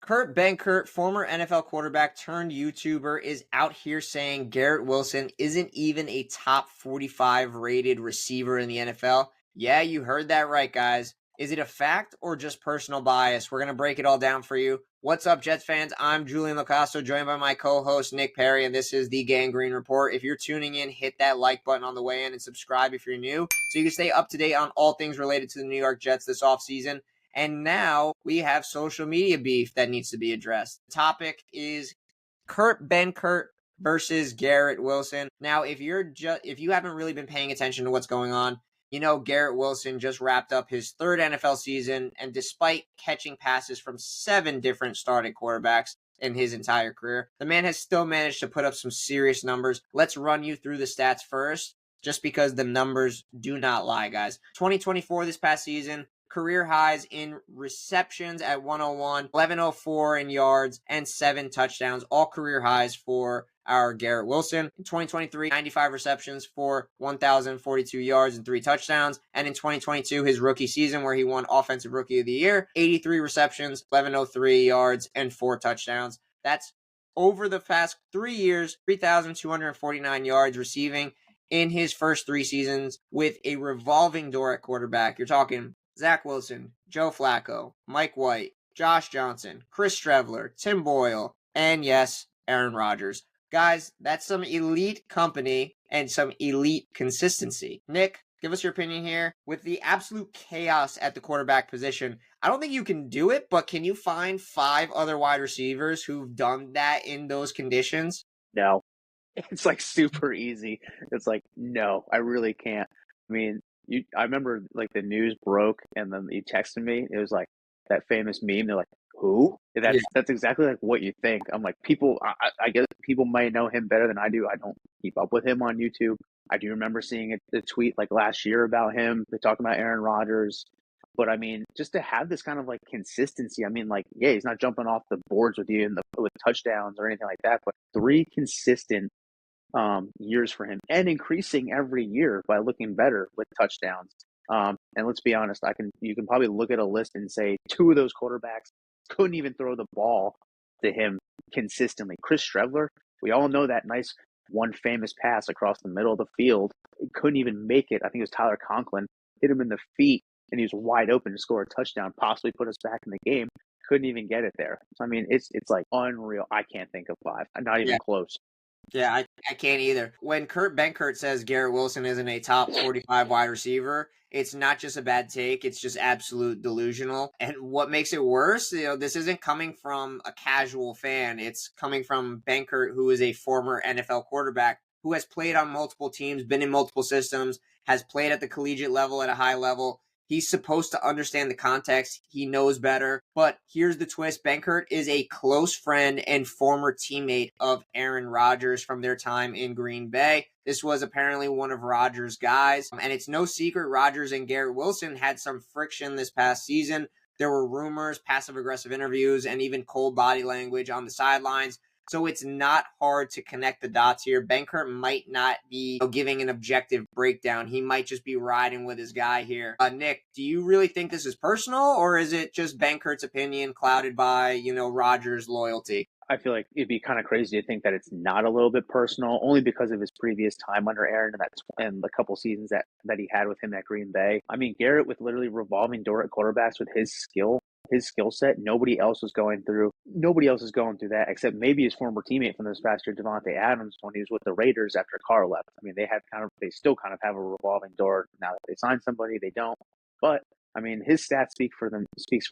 Kurt Benkert, former NFL quarterback turned YouTuber, is out here saying Garrett Wilson isn't even a top 45 rated receiver in the NFL. Yeah, you heard that right, guys. Is it a fact or just personal bias? We're going to break it all down for you. What's up, Jets fans? I'm Julian Lacasto, joined by my co-host, Nick Perry, and this is the Gang Green Report. If you're tuning in, hit that like button on the way in and subscribe if you're new so you can stay up to date on all things related to the New York Jets this offseason. And now we have social media beef that needs to be addressed. The topic is Kurt Benkert versus Garrett Wilson. Now, if you haven't really been paying attention to what's going on, you know Garrett Wilson just wrapped up his third NFL season, and despite catching passes from 7 different starting quarterbacks in his entire career, the man has still managed to put up some serious numbers. Let's run you through the stats first, just because the numbers do not lie, guys. 2024, this past season, career highs in receptions at 101, 1104 in yards, and 7 touchdowns, all career highs for our Garrett Wilson. In 2023, 95 receptions for 1,042 yards and 3 touchdowns. And in 2022, his rookie season where he won Offensive Rookie of the Year, 83 receptions, 1103 yards, and 4 touchdowns. That's over the past 3 years, 3,249 yards receiving in his first 3 seasons with a revolving door at quarterback. You're talking Zach Wilson, Joe Flacco, Mike White, Josh Johnson, Chris Streveler, Tim Boyle, and yes, Aaron Rodgers. Guys, that's some elite company and some elite consistency. Nick, give us your opinion here. With the absolute chaos at the quarterback position, I don't think you can do it, but can you find 5 other wide receivers who've done that in those conditions? No. It's like super easy. It's like, no, I really can't. I mean, I remember like the news broke and then you texted me. It was like that famous meme. They're like, who? That's exactly like what you think. I'm like, I guess people might know him better than I do. I don't keep up with him on YouTube. I do remember seeing a tweet like last year about him. They talked about Aaron Rodgers. But I mean, just to have this kind of like consistency, I mean, like, yeah, he's not jumping off the boards with you with touchdowns or anything like that, but 3 consistent years for him and increasing every year by looking better with touchdowns. And let's be honest, you can probably look at a list and say 2 of those quarterbacks couldn't even throw the ball to him consistently. Chris Streveler, we all know that nice one famous pass across the middle of the field. He couldn't even make it. I think it was Tyler Conklin hit him in the feet and he was wide open to score a touchdown, possibly put us back in the game. Couldn't even get it there. So I mean, it's like unreal. I can't think of 5. Not even close. Yeah, I can't either. When Kurt Benkert says Garrett Wilson isn't a top 45 wide receiver, it's not just a bad take, it's just absolute delusional. And what makes it worse, this isn't coming from a casual fan. It's coming from Benkert, who is a former NFL quarterback who has played on multiple teams, been in multiple systems, has played at the collegiate level at a high level. He's supposed to understand the context. He knows better. But here's the twist. Benkert is a close friend and former teammate of Aaron Rodgers from their time in Green Bay. This was apparently one of Rodgers' guys. And it's no secret Rodgers and Garrett Wilson had some friction this past season. There were rumors, passive-aggressive interviews, and even cold body language on the sidelines. So it's not hard to connect the dots here. Benkert might not be giving an objective breakdown. He might just be riding with his guy here. Nick, do you really think this is personal, or is it just Benkert's opinion clouded by, Rodgers' loyalty? I feel like it'd be kind of crazy to think that it's not a little bit personal, only because of his previous time under Aaron and the couple seasons that he had with him at Green Bay. I mean, Garrett with literally revolving door at quarterbacks with his skill set, nobody else is going through that except maybe his former teammate from this past year, Devontae Adams, when he was with the Raiders after Carr left. I mean, they still kind of have a revolving door now that they signed somebody. They don't, but I mean, his stats speaks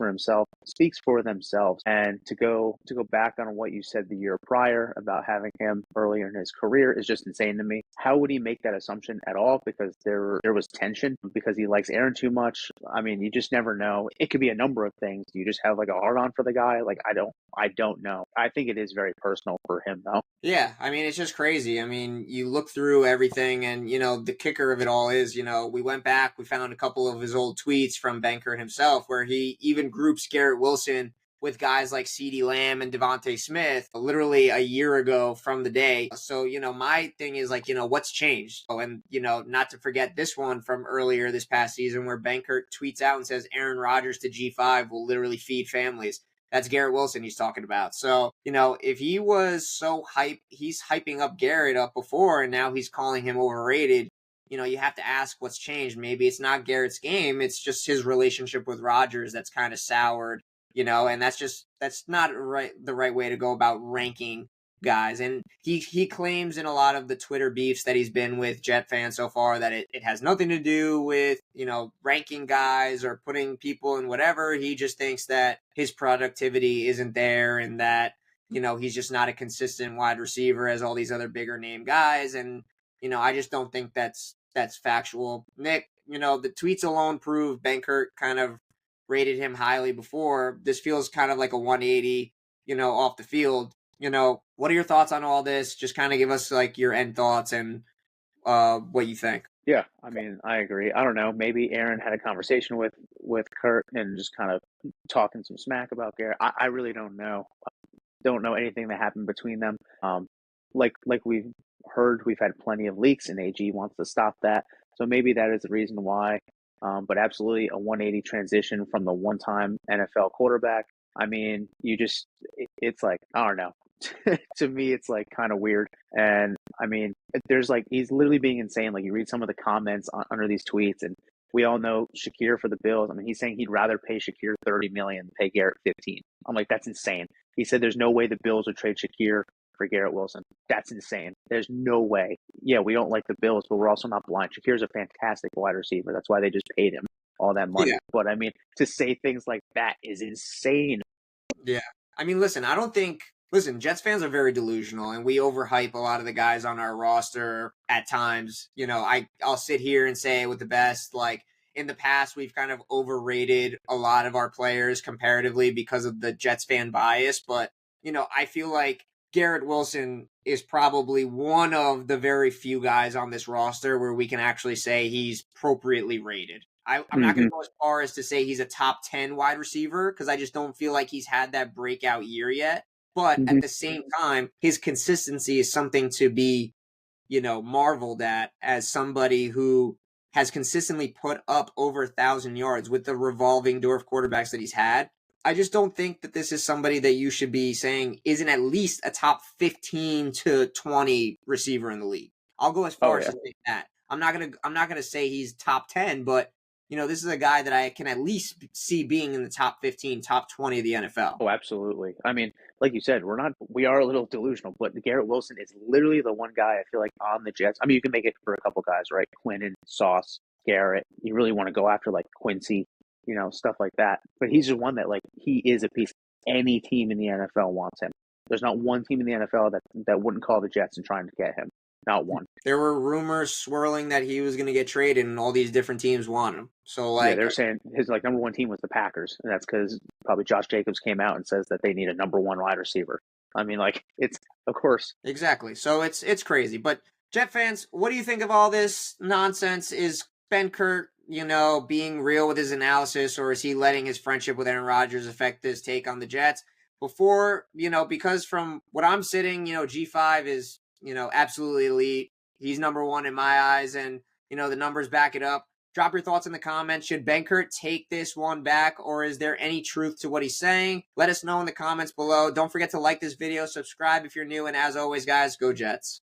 for themselves. And to go back on what you said the year prior about having him earlier in his career is just insane to me. How would he make that assumption at all? Because there was tension because he likes Aaron too much. I mean, you just never know. It could be a number of things. You just have like a hard on for the guy. Like, I don't know. I think it is very personal for him though. Yeah, I mean, it's just crazy. I mean, you look through everything and, the kicker of it all is, we went back, we found a couple of his old tweets from Benkert himself where he even groups Garrett Wilson with guys like CeeDee Lamb and Devontae Smith literally a year ago from the day. So, my thing is like, what's changed? Oh, and, not to forget this one from earlier this past season where Benkert tweets out and says Aaron Rodgers to G5 will literally feed families. That's Garrett Wilson he's talking about. So, if he was so he's hyping up Garrett up before, and now he's calling him overrated. You have to ask what's changed. Maybe it's not Garrett's game. It's just his relationship with Rodgers that's kind of soured, and that's not the right way to go about ranking guys. And he claims in a lot of the Twitter beefs that he's been with Jet fans so far that it has nothing to do with, ranking guys or putting people in whatever. He just thinks that his productivity isn't there and that, he's just not a consistent wide receiver as all these other bigger name guys. And, I just don't think that's factual. Nick, the tweets alone prove Benkert kind of rated him highly before. This feels kind of like a 180, off the field. What are your thoughts on all this? Just kind of give us like your end thoughts and what you think. Yeah, I mean, I agree. I don't know. Maybe Aaron had a conversation with Kurt and just kind of talking some smack about Garrett. I really don't know. Don't know anything that happened between them. Like we've heard, we've had plenty of leaks, and AG wants to stop that. So maybe that is the reason why. But absolutely a 180 transition from the one-time NFL quarterback. I mean, it's like, I don't know. To me, it's like kind of weird. And I mean, there's like, he's literally being insane. Like you read some of the comments under these tweets, and we all know Shakir for the Bills. I mean, he's saying he'd rather pay Shakir $30 million than pay Garrett 15. I'm like, that's insane. He said there's no way the Bills would trade Shakir for Garrett Wilson. That's insane. There's no way. Yeah, we don't like the Bills, but we're also not blind. Shakir's a fantastic wide receiver. That's why they just paid him all that money. Yeah. But I mean, to say things like that is insane. Yeah. I mean, listen, Jets fans are very delusional, and we overhype a lot of the guys on our roster at times. I'll sit here and say with the best, like in the past, we've kind of overrated a lot of our players comparatively because of the Jets fan bias. But, I feel like Garrett Wilson is probably one of the very few guys on this roster where we can actually say he's appropriately rated. I'm not going to go as far as to say he's a top 10 wide receiver because I just don't feel like he's had that breakout year yet. But at the same time, his consistency is something to be, marveled at as somebody who has consistently put up over 1,000 yards with the revolving door of quarterbacks that he's had. I just don't think that this is somebody that you should be saying isn't at least a top 15 to 20 receiver in the league. I'll go as far as to say that. I'm not gonna say he's top 10, but this is a guy that I can at least see being in the top 15, top 20 of the NFL. Oh, absolutely. I mean, like you said, we are a little delusional, but Garrett Wilson is literally the one guy I feel like on the Jets. I mean, you can make it for a couple guys, right? Quinnen, Sauce, Garrett. You really want to go after like Quincy, stuff like that. But he's the one that like he is a piece. Any team in the NFL wants him. There's not one team in the NFL that wouldn't call the Jets and trying to get him. Not one. There were rumors swirling that he was going to get traded, and all these different teams want him. So, yeah, they're saying his like number one team was the Packers, and that's because probably Josh Jacobs came out and says that they need a number one wide receiver. I mean, like it's of course exactly. So it's crazy. But Jet fans, what do you think of all this nonsense? Is Benkert, being real with his analysis, or is he letting his friendship with Aaron Rodgers affect his take on the Jets? Before, because from what I'm sitting, G5 is absolutely elite. He's number one in my eyes, and, the numbers back it up. Drop your thoughts in the comments. Should Benkert take this one back, or is there any truth to what he's saying? Let us know in the comments below. Don't forget to like this video, subscribe if you're new, and as always, guys, go Jets.